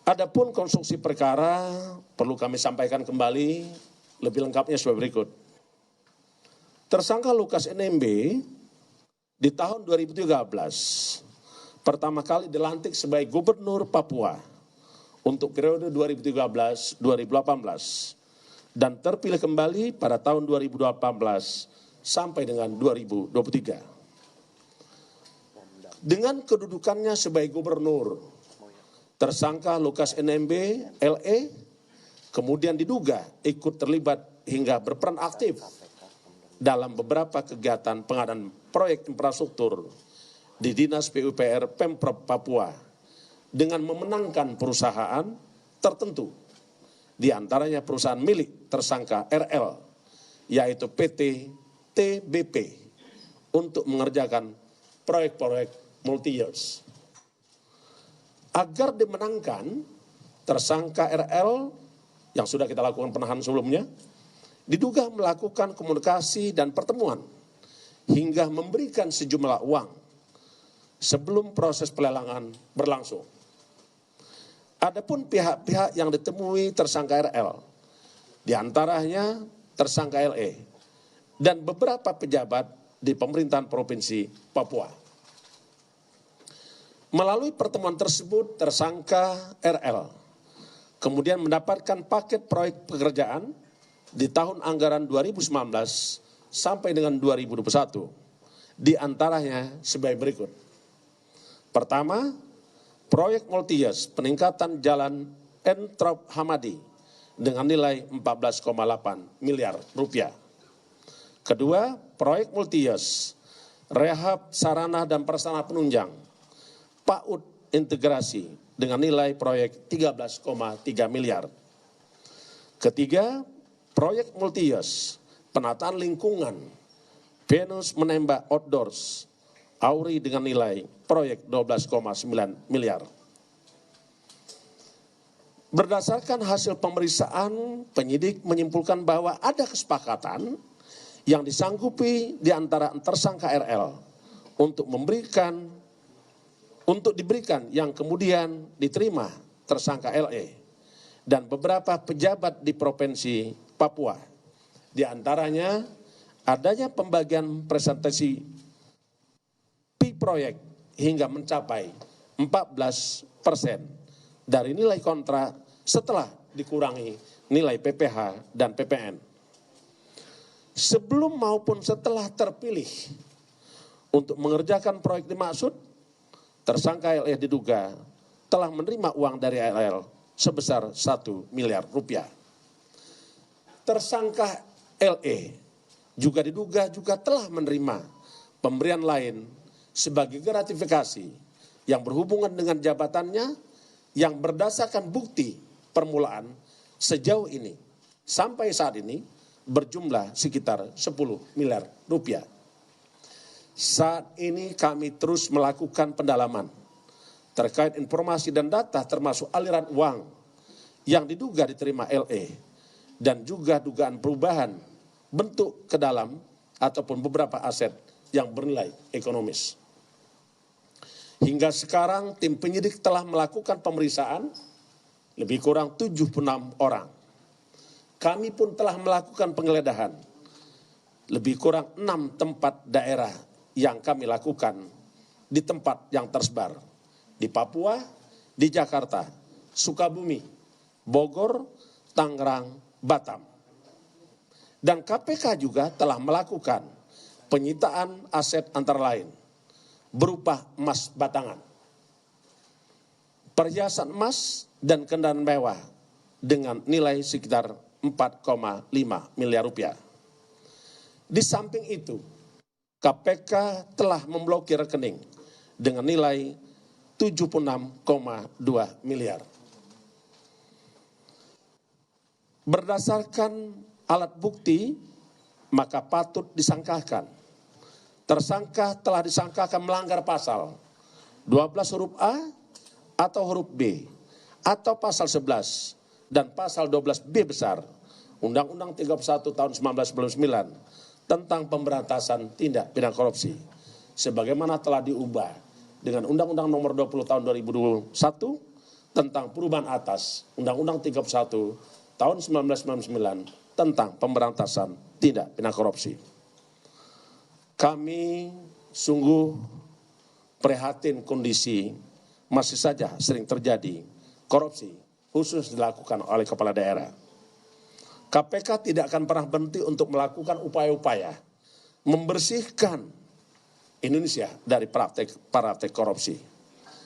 Adapun konstruksi perkara perlu kami sampaikan kembali lebih lengkapnya sebagai berikut. Tersangka Lukas NMB di tahun 2013 pertama kali dilantik sebagai Gubernur Papua untuk periode 2013-2018 dan terpilih kembali pada tahun 2018 sampai dengan 2023. Dengan kedudukannya sebagai Gubernur, tersangka Lukas NMB LE kemudian diduga ikut terlibat hingga berperan aktif dalam beberapa kegiatan pengadaan proyek infrastruktur di Dinas PUPR Pemprov Papua dengan memenangkan perusahaan tertentu, di antaranya perusahaan milik tersangka RL, yaitu PT TBP, untuk mengerjakan proyek-proyek multi-years. Agar dimenangkan, tersangka RL yang sudah kita lakukan penahanan sebelumnya, diduga melakukan komunikasi dan pertemuan hingga memberikan sejumlah uang sebelum proses pelelangan berlangsung. Adapun pihak-pihak yang ditemui tersangka RL, di antaranya tersangka LE dan beberapa pejabat di pemerintahan Provinsi Papua. Melalui pertemuan tersebut, tersangka RL kemudian mendapatkan paket proyek pekerjaan di tahun anggaran 2019 sampai dengan 2021. Di antaranya sebagai berikut. Pertama, proyek multi-years peningkatan jalan Entrop Hamadi dengan nilai 14,8 miliar rupiah. Kedua, proyek multi-years rehab sarana dan prasarana penunjang PAUD integrasi dengan nilai proyek 13,3 miliar. Ketiga, proyek multi-years penataan lingkungan Venus menembak outdoors Auri dengan nilai proyek 12,9 miliar. Berdasarkan hasil pemeriksaan, penyidik menyimpulkan bahwa ada kesepakatan yang disanggupi di antara tersangka RL untuk diberikan yang kemudian diterima tersangka LE dan beberapa pejabat di Provinsi Papua. Di antaranya adanya pembagian presentasi proyek hingga mencapai 14% dari nilai kontrak setelah dikurangi nilai PPH dan PPN. Sebelum maupun setelah terpilih untuk mengerjakan proyek dimaksud, tersangka LE diduga telah menerima uang dari LL sebesar 1 miliar rupiah. Tersangka LE juga diduga telah menerima pemberian lain sebagai gratifikasi yang berhubungan dengan jabatannya yang berdasarkan bukti permulaan sejauh ini sampai saat ini berjumlah sekitar 10 miliar rupiah. Saat ini kami terus melakukan pendalaman terkait informasi dan data termasuk aliran uang yang diduga diterima LE dan juga dugaan perubahan bentuk ke dalam ataupun beberapa aset yang bernilai ekonomis. Hingga sekarang tim penyidik telah melakukan pemeriksaan lebih kurang 76 orang. Kami pun telah melakukan penggeledahan lebih kurang 6 tempat daerah yang kami lakukan di tempat yang tersebar. Di Papua, di Jakarta, Sukabumi, Bogor, Tangerang, Batam. Dan KPK juga telah melakukan penyitaan aset antara lain berupa emas batangan, perhiasan emas dan kendaraan mewah dengan nilai sekitar 4,5 miliar rupiah. Di samping itu, KPK telah memblokir rekening dengan nilai 76,2 miliar. Berdasarkan alat bukti, maka patut disangkakan tersangka telah disangkakan melanggar pasal 12 huruf A atau huruf B atau pasal 11 dan pasal 12B besar Undang-Undang 31 tahun 1999 tentang pemberantasan tindak pidana korupsi sebagaimana telah diubah dengan Undang-Undang nomor 20 tahun 2021 tentang perubahan atas Undang-Undang 31 tahun 1999 tentang pemberantasan tindak pidana korupsi. Kami sungguh prihatin kondisi masih saja sering terjadi korupsi, khusus dilakukan oleh kepala daerah. KPK tidak akan pernah berhenti untuk melakukan upaya-upaya membersihkan Indonesia dari praktek korupsi.